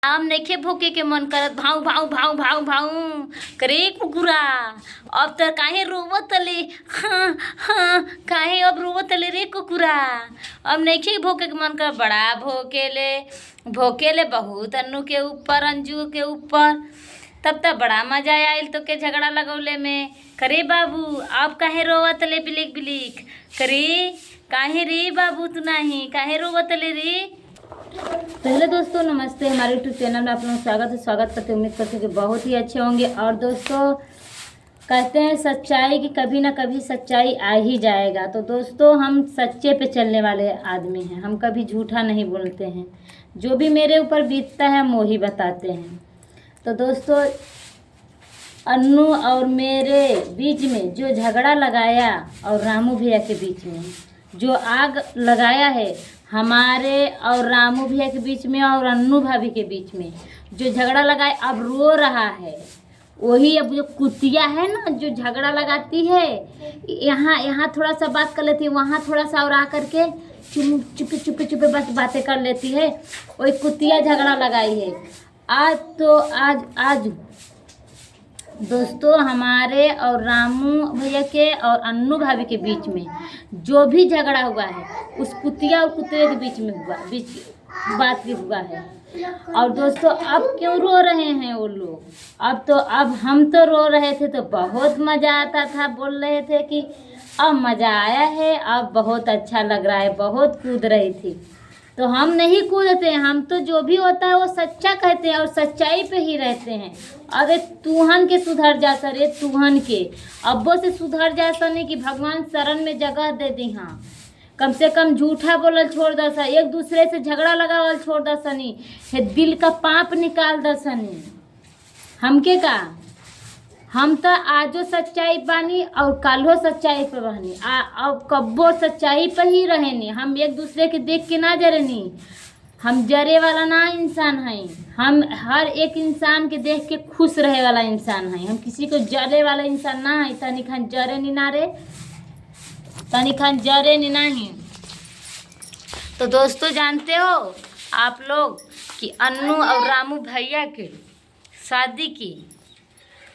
आम नइखे भोके के मन करत भाऊ भाऊ भाऊ भाऊ भाऊ करे कुकुरा। अब त काहे रोवतले हाँ हाँ काहे अब रोवतले रे कुकुरा। अब नइखे भोके के मन कर बड़ा भोकेले भोकेले बहुत अन्नू के ऊपर अंजू के ऊपर। तब तक बड़ा मजा आयल तो के झगड़ा लगौले में। करे बाबू अब काहे रोवतले बिलिक बिलिक करे काहे रे बाबू तू नाही काहे रोवतले रे। तो हेलो दोस्तों नमस्ते, हमारे यूट्यूब चैनल में आप लोगों का स्वागत करते उम्मीद करते हैं कि बहुत ही अच्छे होंगे। और दोस्तों कहते हैं सच्चाई की कभी ना कभी सच्चाई आ ही जाएगा। तो दोस्तों हम सच्चे पे चलने वाले आदमी हैं, हम कभी झूठा नहीं बोलते हैं। जो भी मेरे ऊपर बीतता है हम वही बताते हैं। तो दोस्तों अन्नू और मेरे बीच में जो झगड़ा लगाया और रामू भैया के बीच में जो आग लगाया है, हमारे और रामू भैया के बीच में और अन्नू भाभी के बीच में जो झगड़ा लगाए अब रो रहा है, वही अब जो कुतिया है ना जो झगड़ा लगाती है, यहाँ थोड़ा सा बात कर लेती है, वहाँ थोड़ा सा और आ करके चुपे चुपे चुपे बस बातें कर लेती है। वही कुतिया झगड़ा लगाई है। आज दोस्तों हमारे और रामू भैया के और अन्नू भाभी के बीच में जो भी झगड़ा हुआ है उस कुतिया और कुत्ते के बीच में बात भी हुआ है। और दोस्तों अब क्यों रो रहे हैं वो लोग? अब हम तो रो रहे थे तो बहुत मज़ा आता था, बोल रहे थे कि अब मज़ा आया है, अब बहुत अच्छा लग रहा है, बहुत कूद रही थी। तो हम नहीं कूदते, हम तो जो भी होता है वो सच्चा कहते हैं और सच्चाई पे ही रहते हैं। अरे तूहन के सुधर जा सर, ये तूहन के अब्बो से सुधर जा सनी कि भगवान शरण में जगह दे दी। हाँ कम से कम झूठा बोलल छोड़ द सा, एक दूसरे से झगड़ा लगावल छोड़ द सनी, हे दिल का पाप निकाल द सनी। हमके का हम तो आजो सच्चाई बानी और काल्हो सच्चाई पे बहनी अब कब्बो सच्चाई पे ही रहेनी। हम एक दूसरे के देख के ना जरेनी, हम जरे वाला ना इंसान हैं। हम हर एक इंसान के देख के खुश रहे वाला इंसान हैं। हम किसी को जरे वाला इंसान ना है। तनी खान जरे नी ना रे, तनी खान जरे नी नहीं। तो दोस्तों जानते हो आप लोग कि अन्नू और रामू भैया के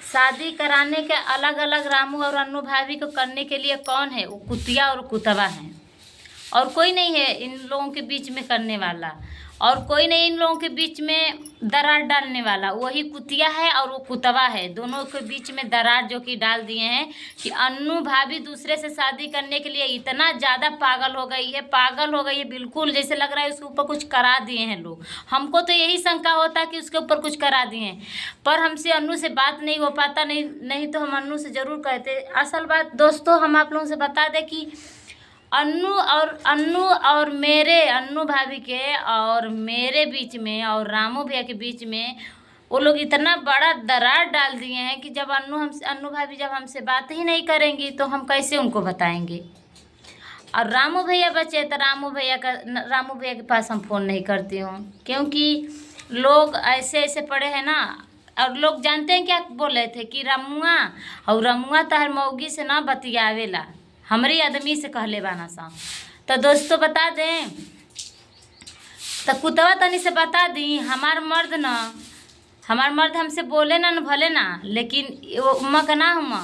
शादी कराने के अलग अलग रामू और अन्नू भाभी को करने के लिए कौन है? वो कुतिया और कुतवा हैं, और कोई नहीं है इन लोगों के बीच में करने वाला, और कोई नहीं इन लोगों के बीच में दरार डालने वाला। वही कुतिया है और वो कुतवा है, दोनों के बीच में दरार जो कि डाल दिए हैं कि अन्नू भाभी दूसरे से शादी करने के लिए इतना ज़्यादा पागल हो गई है बिल्कुल जैसे लग रहा है उसके ऊपर कुछ करा दिए हैं लोग। हमको तो यही शंका होता है कि उसके ऊपर कुछ करा दिए हैं, पर हमसे अन्नू से बात नहीं हो पाता। नहीं तो हम अन्नू से ज़रूर कहते। असल बात दोस्तों हम आप लोगों से बता दें कि अन्नू और मेरे अन्नू भाभी के और मेरे बीच में और रामू भैया के बीच में वो लोग इतना बड़ा दरार डाल दिए हैं कि जब अन्नू भाभी जब हमसे बात ही नहीं करेंगी तो हम कैसे उनको बताएंगे। और रामू भैया बचे तो रामू भैया के पास हम फ़ोन नहीं करती हूँ, क्योंकि लोग ऐसे पड़े हैं ना। और लोग जानते हैं क्या बोल रहे थे कि रमुआ तहर मौगी से ना बतियावेला, हमारी आदमी से कहले बाना सा। तो दोस्तों बता दें तो कुतवा तनी से बता दी, हमार मर्द हमसे बोले ना भले ना, लेकिन वो उम्मा का ना हुआ।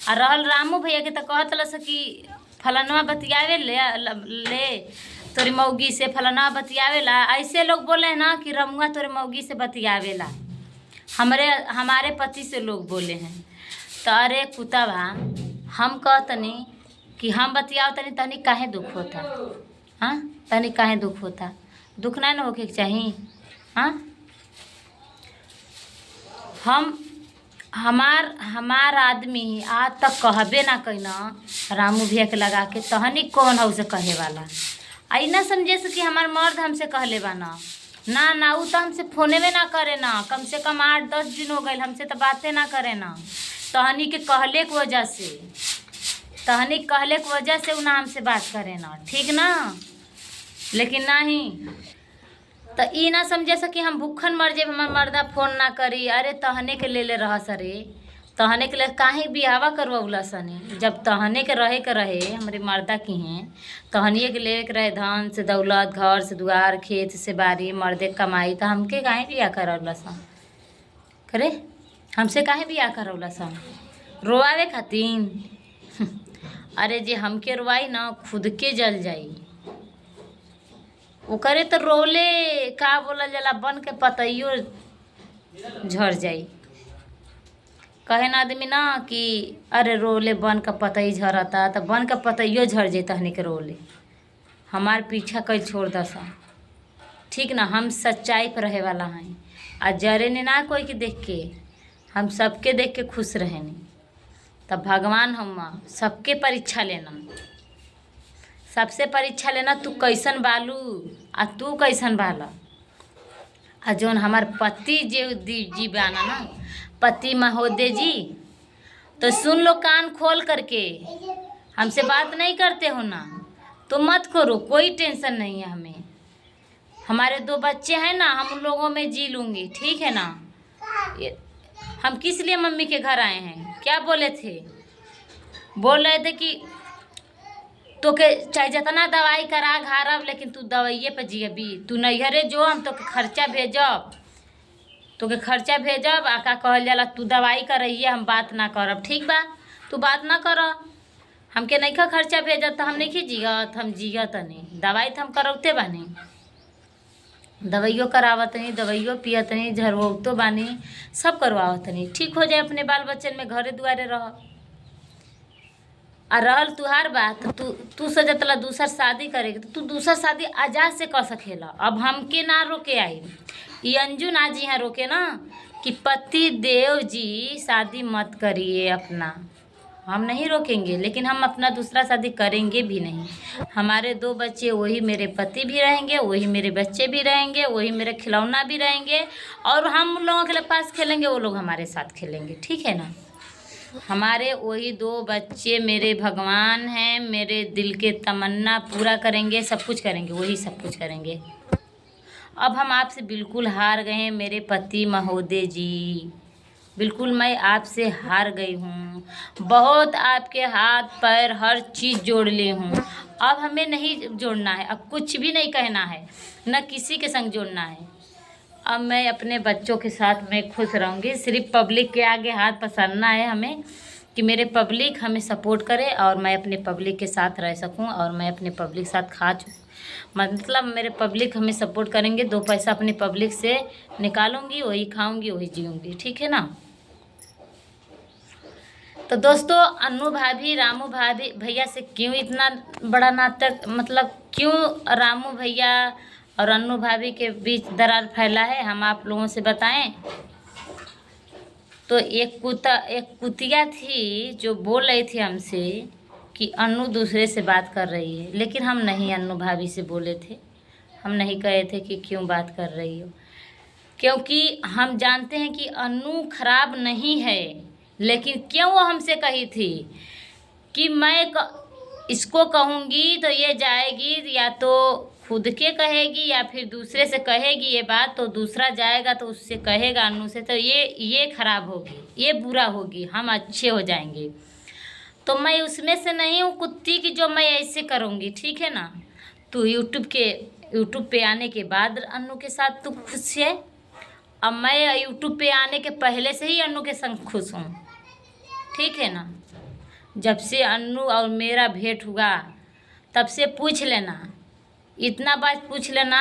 और रहल रामू भैया के तो कहत लस कि फलानवा बतियावे ले तोरी मौगी से, फलानवा बतियावेला। ऐसे लोग बोले हैं ना कि रमुआ तोरे मौगी से बतियावेला, हमारे पति से लोग बोले हैं। तो अरे कुतवा हम कहतनी कि हम बतियाओ तनी काहे दुख होता? हाँ तनी काहे दुख होता? दुख नहीं ना होके चाहिए। हाँ हमार आदमी आज तक कहबे ना कहना रामू भैया के लगा के तहनी कौन हो से कहे वाला। आई ना समझे से कि हमार मर्द हमसे कहले बा ना वो तो हमसे फोने में ना करे ना, कम से कम 8-10 दिन हो गए हमसे तो बातें ना करे ना। तहनी के कहले के वजह से उन्हें हमसे बात करे ना, ठीक ना। लेकिन नहीं तो ई ना समझे से कि हम भूखन मर जाए हमार मर्दा फ़ोन ना करी। अरे तहने के ले रह सरे तहने के लिए काहे बियावा करवौला सने, जब तहने के रहे हमारे मर्दा की हैं, तहनिए के लेवे के रहे धन से दौलत, घर से दुआर, खेत से बारी, मर्दे कमाई, तो हमके काहे बिया करवला सन? करे हमसे काहे बिया करवला सन? रोआवे खातिर? अरे जे हमके रोवाई ना खुद के जल जाई। वो करे तो रोले का बोला जला बन के पतइयो झड़ जाई। कहे ना आदमी ना कि अरे रोले बन का पतई झरता, तो बन का पतइयो झड़ जाता हनी के रोले। हमार पीछा कल छोड़ दसा, ठीक ना। हम सच्चाई पर रहे वाला हैं, आ जरे ने ना कोई के देख के, हम सबके देख के खुश रहेनी। तब भगवान हम सबके परीक्षा लेना, सबसे परीक्षा लेना तू कैसन बालू आ तू कैसन बाला। आ जौन हमार पति जी बाना ना, पति महोदय जी, तो सुन लो कान खोल करके। हमसे बात नहीं करते हो ना तो मत करो, कोई टेंशन नहीं है हमें। हमारे 2 बच्चे हैं ना, हम उन लोगों में जी लूँगी, ठीक है ना। हम किस लिए मम्मी के घर आए हैं? क्या बोले थे? बोल रहे थे कि तो के चाहे जितना दवाई करा घारब, लेकिन तू दवाइये पे जियबी। तू नैहरे जो, हम तो के खर्चा भेजब, तो के खर्चा भेजब। आका कहल जाला तू दवाई करइए, हम बात ना करब। ठीक बा, तू बात ना कर, हमके नहीं का खर्चा भेजत तो हम नहीं जियत, हम जियत नहीं। दवाई तो हम करौते बानी, दवाइयो करावत नहीं, दवाइयो पियत नहीं, झरवतो बानी, सब करवावत नहीं। ठीक हो जाए अपने बाल बच्चन में, घरे दुआरे रह। आ रहल तुहार बात, तू सजतला दूसर शादी करेगी तो तू दूसर शादी आजाद से कर सकेला। अब हमके ना रोके आई, ये अंजू ना जी यहाँ रोके ना कि पति देव जी शादी मत करिए अपना। हम नहीं रोकेंगे, लेकिन हम अपना दूसरा शादी करेंगे भी नहीं। हमारे 2 बच्चे, वही मेरे पति भी रहेंगे, वही मेरे बच्चे भी रहेंगे, वही मेरे खिलौना भी रहेंगे, और हम उन लोगों के पास खेलेंगे, वो लोग हमारे साथ खेलेंगे, ठीक है ना। हमारे वही 2 बच्चे मेरे भगवान हैं, मेरे दिल के तमन्ना पूरा करेंगे, सब कुछ करेंगे, वही सब कुछ करेंगे। अब हम आपसे बिल्कुल हार गए हैं मेरे पति महोदय जी, बिल्कुल मैं आपसे हार गई हूँ। बहुत आपके हाथ पैर हर चीज़ जोड़ ली हूँ, अब हमें नहीं जोड़ना है, अब कुछ भी नहीं कहना है, न किसी के संग जोड़ना है। अब मैं अपने बच्चों के साथ मैं खुश रहूँगी। सिर्फ पब्लिक के आगे हाथ पसारना है हमें कि मेरे पब्लिक हमें सपोर्ट करे और मैं अपने पब्लिक के साथ रह सकूँ, और मैं अपने पब्लिक के साथ मतलब मेरे पब्लिक हमें सपोर्ट करेंगे, 2 पैसा अपनी पब्लिक से निकालूंगी, वही खाऊंगी, वही जीऊँगी, ठीक है ना। तो दोस्तों, अन्नू भाभी रामू भाभी भैया से क्यों इतना बड़ा नाटक, मतलब क्यों रामू भैया और अन्नू भाभी के बीच दरार फैला है, हम आप लोगों से बताएं। तो एक कुतिया थी जो बोल रही थी हमसे कि अन्नू दूसरे से बात कर रही है, लेकिन हम नहीं अन्नू भाभी से बोले थे, हम नहीं कहे थे कि क्यों बात कर रही हो, क्योंकि हम जानते हैं कि अन्नू खराब नहीं है। लेकिन क्यों वो हमसे कही थी कि मैं इसको कहूँगी तो ये जाएगी, या तो खुद के कहेगी या फिर दूसरे से कहेगी ये बात, तो दूसरा जाएगा तो उससे कहेगा अन्नू से, तो ये खराब होगी, ये बुरा होगी, हम अच्छे हो जाएंगे। तो मैं उसमें से नहीं हूँ कुत्ती की जो मैं ऐसे करूँगी, ठीक है ना। तो यूट्यूब पे आने के बाद अन्नू के साथ तू खुश है, अब मैं यूट्यूब पे आने के पहले से ही अन्नू के संग खुश हूँ, ठीक है ना। जब से अन्नू और मेरा भेंट हुआ तब से पूछ लेना, इतना बात पूछ लेना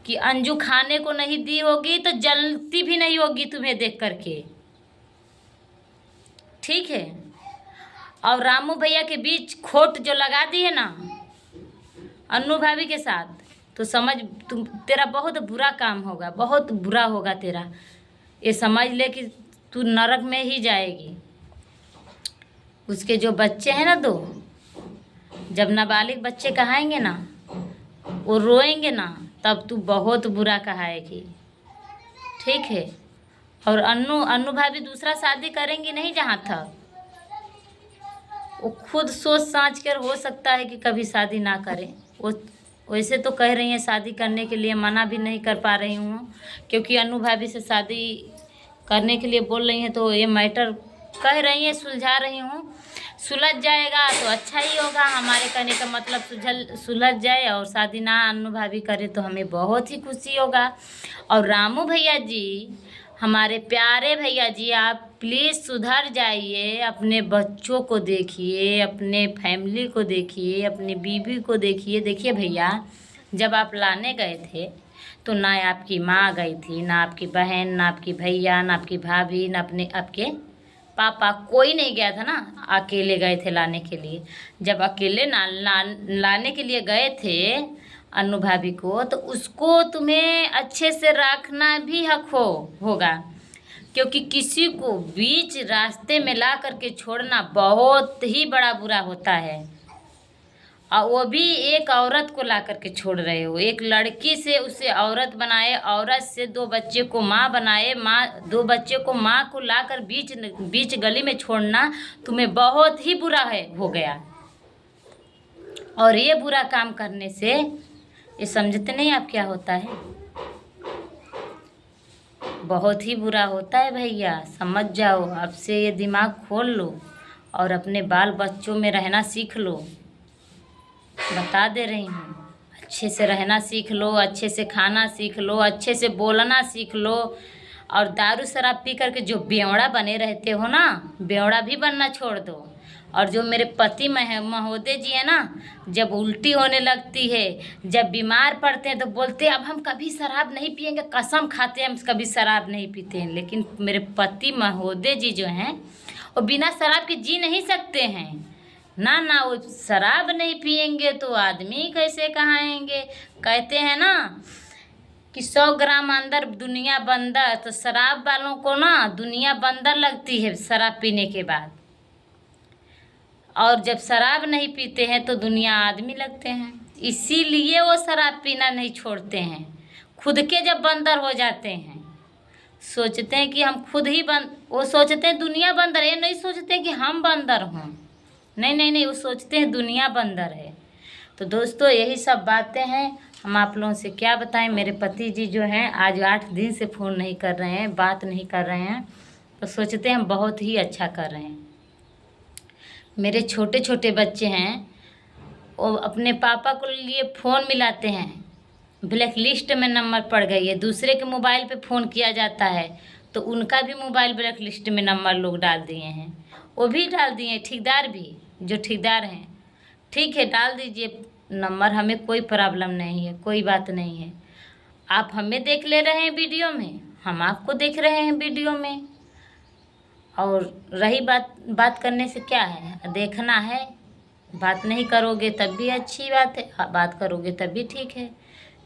कि अंजू खाने को नहीं दी होगी तो जलती भी नहीं होगी तुम्हें देख करके, ठीक है। और रामू भैया के बीच खोट जो लगा दी है ना अन्नू भाभी के साथ, तो समझ तेरा बहुत बुरा काम होगा, बहुत बुरा होगा तेरा। ये समझ ले कि तू नरक में ही जाएगी। उसके जो बच्चे हैं ना 2, जब नाबालिग बच्चे कहाएंगे ना, वो रोएंगे ना, तब तू बहुत बुरा कहाएगी, ठीक है। और अन्नू भाभी दूसरा शादी करेंगी नहीं, जहाँ तक वो खुद सोच समझ कर हो सकता है कि कभी शादी ना करें। वो वैसे तो कह रही हैं शादी करने के लिए, मना भी नहीं कर पा रही हूँ, क्योंकि अन्नू भाभी से शादी करने के लिए बोल रही हैं, तो ये मैटर कह रही हैं, सुलझा रही हूँ। सुलझ जाएगा तो अच्छा ही होगा। हमारे कहने का मतलब सुलझ जाए और शादी ना अन्नू भाभी करे तो हमें बहुत ही खुशी होगा। और रामू भैया जी, हमारे प्यारे भैया जी, आप प्लीज़ सुधर जाइए। अपने बच्चों को देखिए, अपने फैमिली को देखिए, अपनी बीवी को देखिए। देखिए भैया, जब आप लाने गए थे तो ना आपकी माँ गई थी, ना आपकी बहन, ना आपकी भैया, ना आपकी भाभी, ना अपने आपके पापा, कोई नहीं गया था ना। अकेले गए थे लाने के लिए। जब अकेले लाने के लिए गए थे अन्नू भाभी को, तो उसको तुम्हें अच्छे से रखना भी हक होगा, क्योंकि किसी को बीच रास्ते में ला करके छोड़ना बहुत ही बड़ा बुरा होता है। और वो भी एक औरत को ला करके छोड़ रहे हो। एक लड़की से उसे औरत बनाए, औरत से 2 बच्चे को माँ बनाए, माँ 2 बच्चे को माँ को लाकर बीच गली में छोड़ना तुम्हें बहुत ही बुरा हो गया। और ये बुरा काम करने से, ये समझते नहीं आप क्या होता है? बहुत ही बुरा होता है भैया, समझ जाओ। अब से ये दिमाग खोल लो और अपने बाल बच्चों में रहना सीख लो। बता दे रही हूँ, अच्छे से रहना सीख लो, अच्छे से खाना सीख लो, अच्छे से बोलना सीख लो। और दारू शराब पी करके जो बेवड़ा बने रहते हो ना, बेवड़ा भी बनना छोड़ दो। और जो मेरे पति महोदय जी है ना, जब उल्टी होने लगती है, जब बीमार पड़ते हैं तो बोलते हैं अब हम कभी शराब नहीं पिएंगे, कसम खाते हैं हम कभी शराब नहीं पीते हैं। लेकिन मेरे पति महोदय जी जो हैं, वो बिना शराब के जी नहीं सकते हैं। ना ना, वो शराब नहीं पिएंगे तो आदमी कैसे कहाएंगे? कहते हैं ना कि 100 ग्राम अंदर दुनिया बंदर। तो शराब वालों को ना दुनिया बंदर लगती है शराब पीने के बाद। और जब शराब नहीं पीते हैं तो दुनिया आदमी लगते हैं। इसीलिए वो शराब पीना नहीं छोड़ते हैं। खुद के जब बंदर हो जाते हैं, सोचते हैं कि हम खुद ही वो सोचते हैं दुनिया बंदर है। ये नहीं सोचते कि हम बंदर हों। नहीं नहीं नहीं, वो सोचते हैं दुनिया बंदर है। तो दोस्तों, यही सब बातें हैं। हम आप लोगों से क्या बताएं। मेरे पति जी जो हैं, आज 8 दिन से फ़ोन नहीं कर रहे हैं, बात नहीं कर रहे हैं। तो सोचते हैं हम बहुत ही अच्छा कर रहे हैं। मेरे छोटे छोटे बच्चे हैं, वो अपने पापा को लिए फ़ोन मिलाते हैं, ब्लैक लिस्ट में नंबर पड़ गई है। दूसरे के मोबाइल पे फ़ोन किया जाता है तो उनका भी मोबाइल ब्लैक लिस्ट में नंबर लोग डाल दिए हैं। वो भी डाल दिए, ठेकेदार भी, जो ठेकेदार हैं। ठीक है, डाल दीजिए नंबर, हमें कोई प्रॉब्लम नहीं है, कोई बात नहीं है। आप हमें देख ले रहे हैं वीडियो में, हम आपको देख रहे हैं वीडियो में। और रही बात करने से क्या है, देखना है। बात नहीं करोगे तब भी अच्छी बात है, बात करोगे तब भी ठीक है,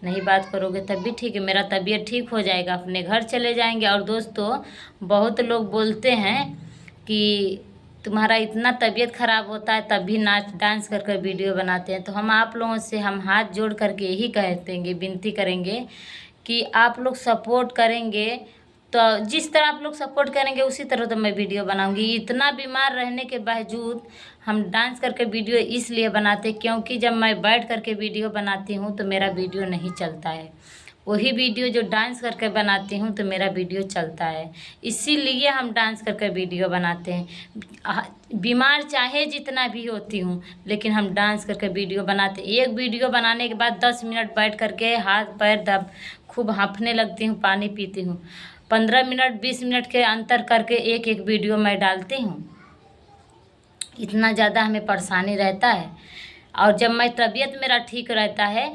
नहीं बात करोगे तब भी ठीक है। मेरा तबीयत ठीक हो जाएगा, अपने घर चले जाएंगे। और दोस्तों, बहुत लोग बोलते हैं कि तुम्हारा इतना तबीयत ख़राब होता है तब भी नाच डांस कर कर वीडियो बनाते हैं। तो हम आप लोगों से हम हाथ जोड़ करके यही कहेंगे, विनती करेंगे कि आप लोग सपोर्ट करेंगे तो जिस तरह आप लोग सपोर्ट करेंगे उसी तरह तो मैं वीडियो बनाऊंगी। इतना बीमार रहने के बावजूद हम डांस करके वीडियो इसलिए बनाते क्योंकि जब मैं बैठ करके वीडियो बनाती हूँ तो मेरा वीडियो नहीं चलता है। वही वीडियो जो डांस करके बनाती हूँ तो मेरा वीडियो चलता है। इसीलिए हम डांस करके वीडियो बनाते हैं। बीमार चाहे जितना भी होती हूँ, लेकिन हम डांस करके वीडियो बनाते। एक वीडियो बनाने के बाद 10 मिनट बैठ करके हाथ पैर खूब हाँफने लगती हूँ, पानी पीती हूँ। 15 मिनट 20 मिनट के अंतर करके एक एक वीडियो मैं डालती हूँ। इतना ज़्यादा हमें परेशानी रहता है। और जब मैं तबीयत मेरा ठीक रहता है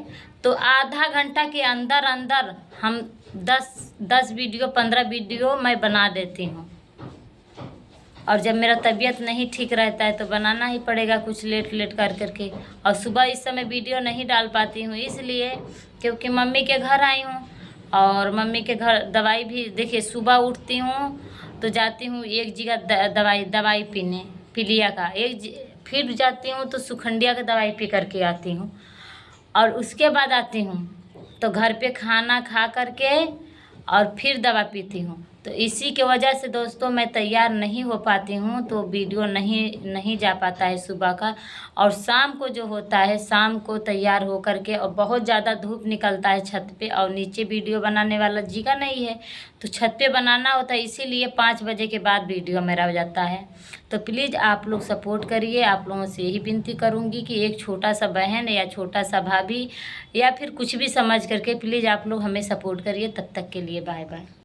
तो आधा घंटा के अंदर अंदर हम 10 वीडियो 15 वीडियो मैं बना देती हूँ। और जब मेरा तबीयत नहीं ठीक रहता है तो बनाना ही पड़ेगा कुछ लेट कर करके। और सुबह इस समय वीडियो नहीं डाल पाती हूँ इसलिए क्योंकि मम्मी के घर आई हूँ। और मम्मी के घर दवाई भी देखिए, सुबह उठती हूँ तो जाती हूँ एक जगह दवाई पीने, पीलिया का फिर जाती हूँ तो सुखंडिया का दवाई पी करके आती हूँ। और उसके बाद आती हूँ तो घर पे खाना खा करके और फिर दवा पीती हूँ। तो इसी के वजह से दोस्तों मैं तैयार नहीं हो पाती हूँ, तो वीडियो नहीं जा पाता है सुबह का। और शाम को जो होता है, शाम को तैयार हो कर के, और बहुत ज़्यादा धूप निकलता है छत पे, और नीचे वीडियो बनाने वाला जगह नहीं है, तो छत पे बनाना होता है, इसीलिए 5 बजे के बाद वीडियो मेरा हो जाता है। तो प्लीज़ आप लोग सपोर्ट करिए। आप लोगों से यही विनती करूँगी कि एक छोटा सा बहन या छोटा सा भाभी या फिर कुछ भी समझ करके प्लीज़ आप लोग हमें सपोर्ट करिए। तब तक के लिए बाय बाय।